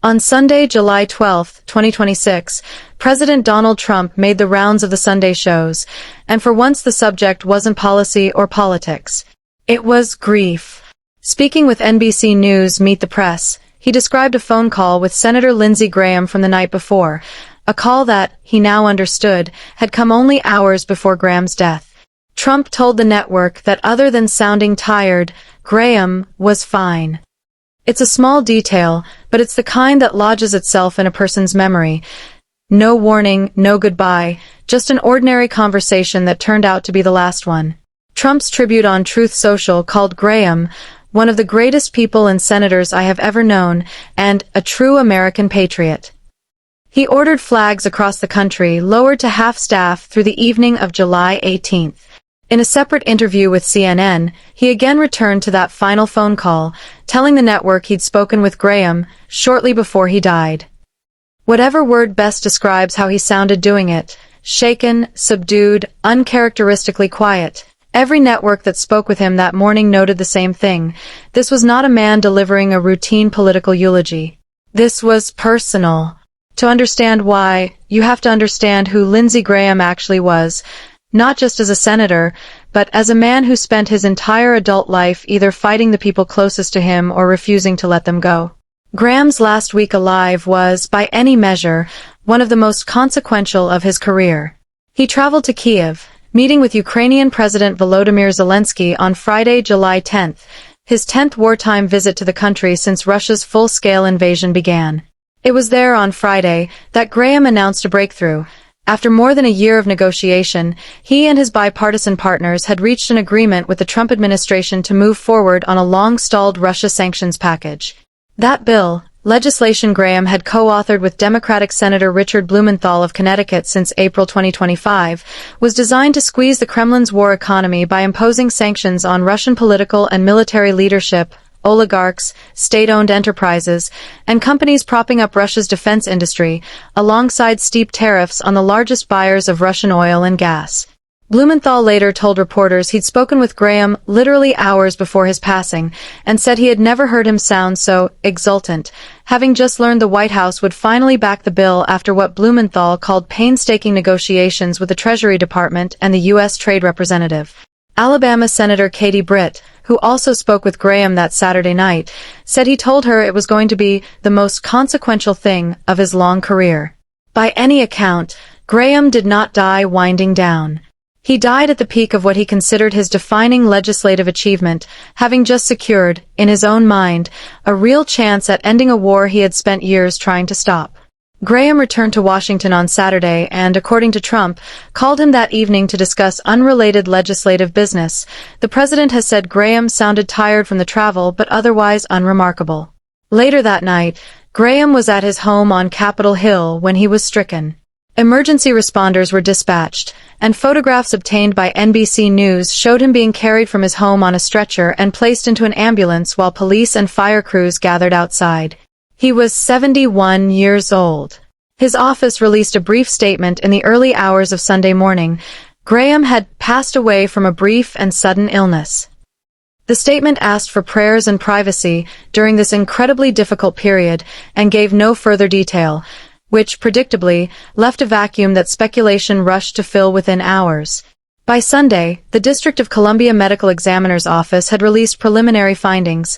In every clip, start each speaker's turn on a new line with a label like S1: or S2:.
S1: On Sunday, July 12, 2026, President Donald Trump made the rounds of the Sunday shows, and for once the subject wasn't policy or politics. It was grief. Speaking with NBC News Meet the Press, he described a phone call with Senator Lindsey Graham from the night before, a call that, he now understood, had come only hours before Graham's death. Trump told the network that other than sounding tired, Graham was fine. It's a small detail, but it's the kind that lodges itself in a person's memory. No warning, no goodbye, just an ordinary conversation that turned out to be the last one. Trump's tribute on Truth Social called Graham one of the greatest people and senators I have ever known, and a true American patriot. He ordered flags across the country lowered to half-staff through the evening of July 18th. In a separate interview with CNN, he again returned to that final phone call, telling the network he'd spoken with Graham shortly before he died. Whatever word best describes how he sounded doing it, shaken, subdued, uncharacteristically quiet. Every network that spoke with him that morning noted the same thing. This was not a man delivering a routine political eulogy. This was personal. To understand why, you have to understand who Lindsey Graham actually was. Not just as a senator, but as a man who spent his entire adult life either fighting the people closest to him or refusing to let them go. Graham's last week alive was, by any measure, one of the most consequential of his career. He traveled to Kyiv, meeting with Ukrainian President Volodymyr Zelensky on Friday, July 10th, his 10th wartime visit to the country since Russia's full-scale invasion began. It was there on Friday that Graham announced a breakthrough. After more than a year of negotiation, he and his bipartisan partners had reached an agreement with the Trump administration to move forward on a long-stalled Russia sanctions package. That bill, legislation Graham had co-authored with Democratic Senator Richard Blumenthal of Connecticut since April 2025, was designed to squeeze the Kremlin's war economy by imposing sanctions on Russian political and military leadership, oligarchs, state-owned enterprises, and companies propping up Russia's defense industry, alongside steep tariffs on the largest buyers of Russian oil and gas. Blumenthal later told reporters he'd spoken with Graham literally hours before his passing, and said he had never heard him sound so exultant, having just learned the White House would finally back the bill after what Blumenthal called painstaking negotiations with the Treasury Department and the U.S. Trade Representative. Alabama Senator Katie Britt, who also spoke with Graham that Saturday night, said he told her it was going to be the most consequential thing of his long career. By any account, Graham did not die winding down. He died at the peak of what he considered his defining legislative achievement, having just secured, in his own mind, a real chance at ending a war he had spent years trying to stop. Graham returned to Washington on Saturday and, according to Trump, called him that evening to discuss unrelated legislative business. The president has said Graham sounded tired from the travel but otherwise unremarkable. Later that night, Graham was at his home on Capitol Hill when he was stricken. Emergency responders were dispatched, and photographs obtained by NBC News showed him being carried from his home on a stretcher and placed into an ambulance while police and fire crews gathered outside. He was 71 years old. His office released a brief statement in the early hours of Sunday morning. Graham had passed away from a brief and sudden illness. The statement asked for prayers and privacy during this incredibly difficult period and gave no further detail, which, predictably, left a vacuum that speculation rushed to fill within hours. By Sunday, the District of Columbia Medical Examiner's Office had released preliminary findings.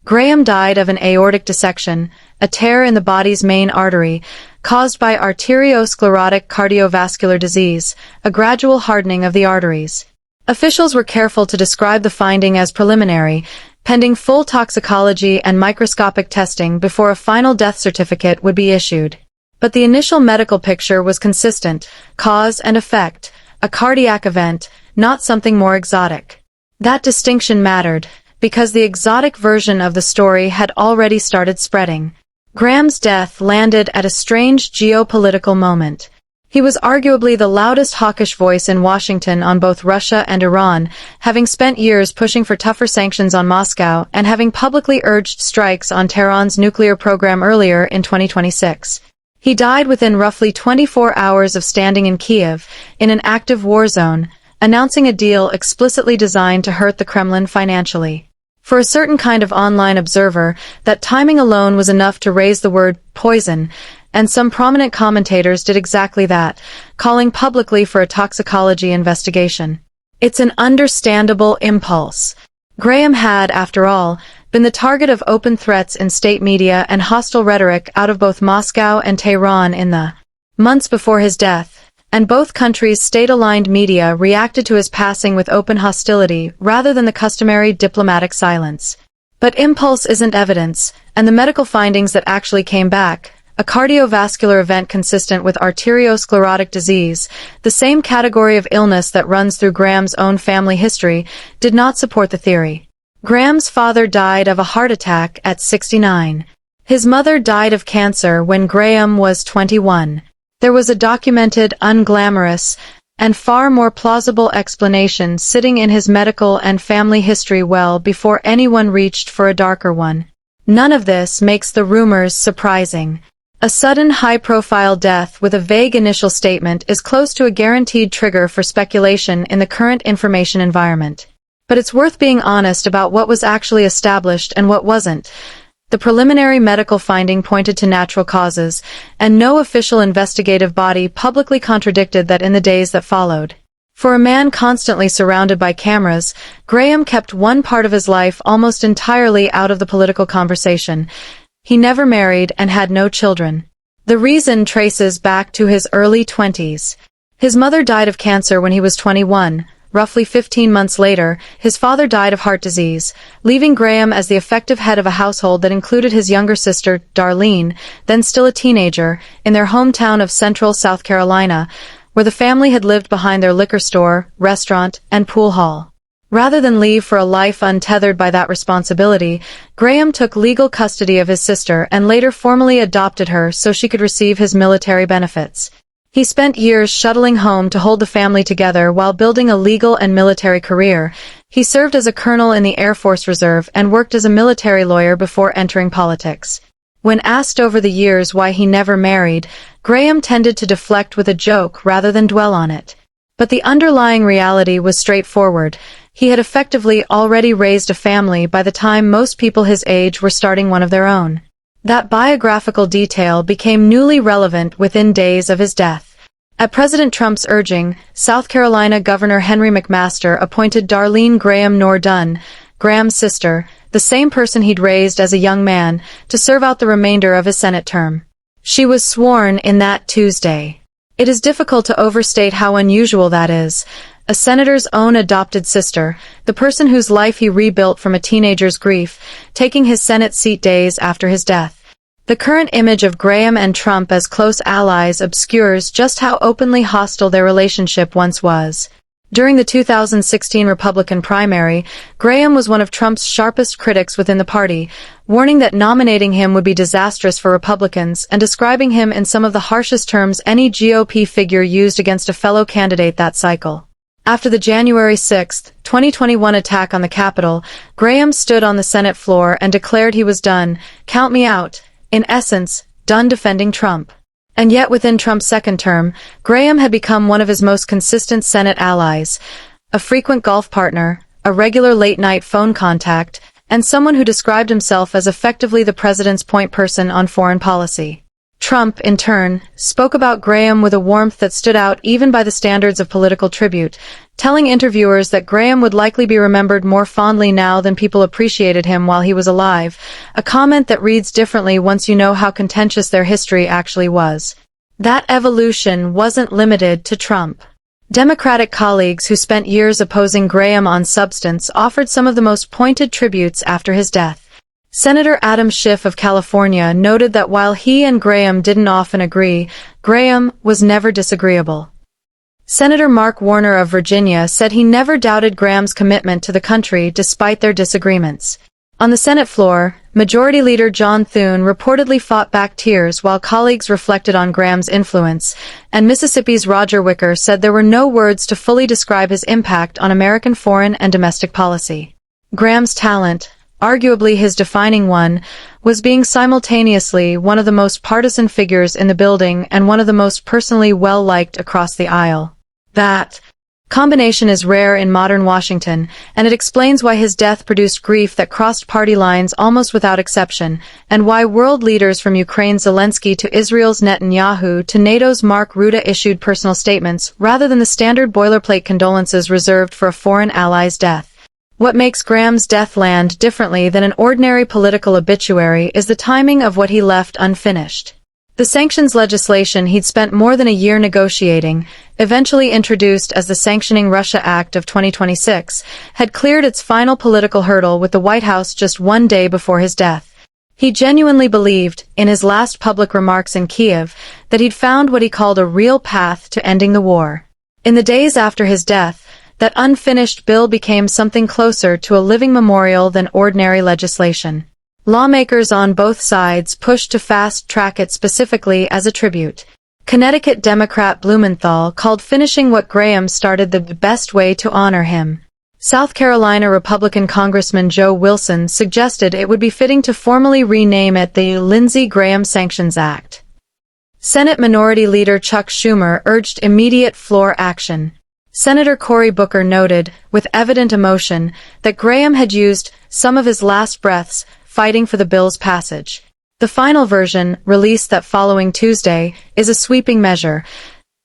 S1: Graham died of an aortic dissection, a tear in the body's main artery, caused by arteriosclerotic cardiovascular disease, a gradual hardening of the arteries. Officials were careful to describe the finding as preliminary, pending full toxicology and microscopic testing before a final death certificate would be issued. But the initial medical picture was consistent: cause and effect, a cardiac event, not something more exotic. That distinction mattered, because the exotic version of the story had already started spreading. Graham's death landed at a strange geopolitical moment. He was arguably the loudest hawkish voice in Washington on both Russia and Iran, having spent years pushing for tougher sanctions on Moscow and having publicly urged strikes on Tehran's nuclear program earlier in 2026. He died within roughly 24 hours of standing in Kyiv, in an active war zone, announcing a deal explicitly designed to hurt the Kremlin financially. For a certain kind of online observer, that timing alone was enough to raise the word poison, and some prominent commentators did exactly that, calling publicly for a toxicology investigation. It's an understandable impulse. Graham had, after all, been the target of open threats in state media and hostile rhetoric out of both Moscow and Tehran in the months before his death, and both countries' state-aligned media reacted to his passing with open hostility rather than the customary diplomatic silence. But impulse isn't evidence, and the medical findings that actually came back, a cardiovascular event consistent with arteriosclerotic disease, the same category of illness that runs through Graham's own family history, did not support the theory. Graham's father died of a heart attack at 69. His mother died of cancer when Graham was 21. There was a documented, unglamorous, and far more plausible explanation sitting in his medical and family history well before anyone reached for a darker one. None of this makes the rumors surprising. A sudden high-profile death with a vague initial statement is close to a guaranteed trigger for speculation in the current information environment. But it's worth being honest about what was actually established and what wasn't. The preliminary medical finding pointed to natural causes, and no official investigative body publicly contradicted that in the days that followed. For a man constantly surrounded by cameras, Graham kept one part of his life almost entirely out of the political conversation. He never married and had no children. The reason traces back to his early 20s. His mother died of cancer when he was 21. Roughly 15 months later, his father died of heart disease, leaving Graham as the effective head of a household that included his younger sister, Darlene, then still a teenager, in their hometown of Central South Carolina, where the family had lived behind their liquor store, restaurant, and pool hall. Rather than leave for a life untethered by that responsibility, Graham took legal custody of his sister and later formally adopted her so she could receive his military benefits. He spent years shuttling home to hold the family together while building a legal and military career. He served as a colonel in the Air Force Reserve and worked as a military lawyer before entering politics. When asked over the years why he never married, Graham tended to deflect with a joke rather than dwell on it. But the underlying reality was straightforward. He had effectively already raised a family by the time most people his age were starting one of their own. That biographical detail became newly relevant within days of his death. At President Trump's urging, South Carolina Governor Henry McMaster appointed Darlene Graham Nordunn, Graham's sister, the same person he'd raised as a young man, to serve out the remainder of his Senate term. She was sworn in that Tuesday. It is difficult to overstate how unusual that is. A senator's own adopted sister, the person whose life he rebuilt from a teenager's grief, taking his Senate seat days after his death. The current image of Graham and Trump as close allies obscures just how openly hostile their relationship once was. During the 2016 Republican primary, Graham was one of Trump's sharpest critics within the party, warning that nominating him would be disastrous for Republicans and describing him in some of the harshest terms any GOP figure used against a fellow candidate that cycle. After the January 6, 2021 attack on the Capitol, Graham stood on the Senate floor and declared he was done, count me out, in essence, done defending Trump. And yet within Trump's second term, Graham had become one of his most consistent Senate allies, a frequent golf partner, a regular late-night phone contact, and someone who described himself as effectively the president's point person on foreign policy. Trump, in turn, spoke about Graham with a warmth that stood out even by the standards of political tribute, telling interviewers that Graham would likely be remembered more fondly now than people appreciated him while he was alive, a comment that reads differently once you know how contentious their history actually was. That evolution wasn't limited to Trump. Democratic colleagues who spent years opposing Graham on substance offered some of the most pointed tributes after his death. Senator Adam Schiff of California noted that while he and Graham didn't often agree, Graham was never disagreeable. Senator Mark Warner of Virginia said he never doubted Graham's commitment to the country despite their disagreements. On the Senate floor, Majority Leader John Thune reportedly fought back tears while colleagues reflected on Graham's influence, and Mississippi's Roger Wicker said there were no words to fully describe his impact on American foreign and domestic policy. Graham's talent, arguably his defining one, was being simultaneously one of the most partisan figures in the building and one of the most personally well-liked across the aisle. That Combination is rare in modern Washington, and it explains why his death produced grief that crossed party lines almost without exception, and why world leaders from Ukraine's Zelensky to Israel's Netanyahu to NATO's Mark Rutte issued personal statements rather than the standard boilerplate condolences reserved for a foreign ally's death. What makes Graham's death land differently than an ordinary political obituary is the timing of what he left unfinished. The sanctions legislation he'd spent more than a year negotiating, eventually introduced as the Sanctioning Russia Act of 2026, had cleared its final political hurdle with the White House just one day before his death. He genuinely believed, in his last public remarks in Kiev, that he'd found what he called a real path to ending the war. In the days after his death, that unfinished bill became something closer to a living memorial than ordinary legislation. Lawmakers on both sides pushed to fast-track it specifically as a tribute. Connecticut Democrat Blumenthal called finishing what Graham started the best way to honor him. South Carolina Republican Congressman Joe Wilson suggested it would be fitting to formally rename it the Lindsey Graham Sanctions Act. Senate Minority Leader Chuck Schumer urged immediate floor action. Senator Cory Booker noted, with evident emotion, that Graham had used some of his last breaths fighting for the bill's passage. The final version, released that following Tuesday, is a sweeping measure,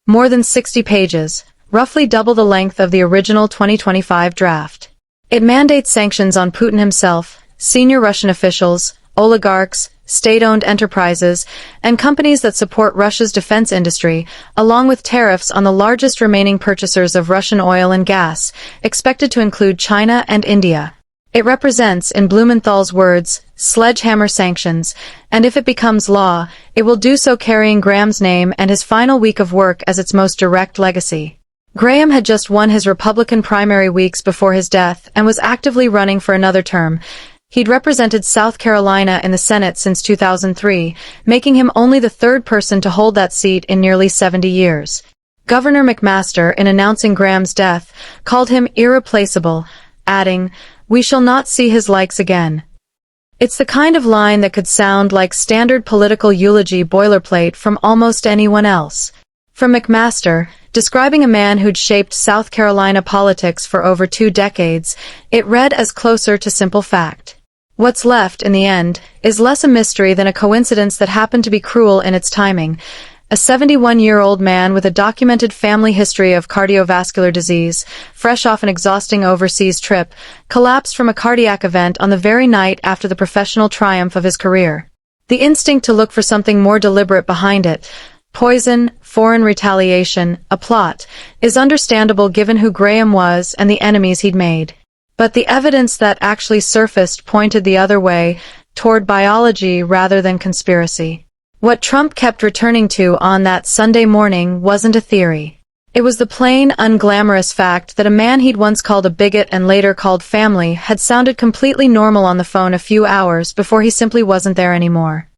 S1: more than 60 pages, roughly double the length of the original 2025 draft. It mandates sanctions on Putin himself, senior Russian officials, oligarchs, state-owned enterprises, and companies that support Russia's defense industry, along with tariffs on the largest remaining purchasers of Russian oil and gas, expected to include China and India. It represents, in Blumenthal's words, sledgehammer sanctions, and if it becomes law, it will do so carrying Graham's name and his final week of work as its most direct legacy. Graham had just won his Republican primary weeks before his death and was actively running for another term. He'd represented South Carolina in the Senate since 2003, making him only the third person to hold that seat in nearly 70 years. Governor McMaster, in announcing Graham's death, called him irreplaceable, adding, "We shall not see his likes again." It's the kind of line that could sound like standard political eulogy boilerplate from almost anyone else. From McMaster, describing a man who'd shaped South Carolina politics for over 2 decades, it read as closer to simple fact. What's left, in the end, is less a mystery than a coincidence that happened to be cruel in its timing. A 71-year-old man with a documented family history of cardiovascular disease, fresh off an exhausting overseas trip, collapsed from a cardiac event on the very night after the professional triumph of his career. The instinct to look for something more deliberate behind it, poison, foreign retaliation, a plot, is understandable given who Graham was and the enemies he'd made. But the evidence that actually surfaced pointed the other way, toward biology rather than conspiracy. What Trump kept returning to on that Sunday morning wasn't a theory. It was the plain, unglamorous fact that a man he'd once called a bigot and later called family had sounded completely normal on the phone a few hours before he simply wasn't there anymore.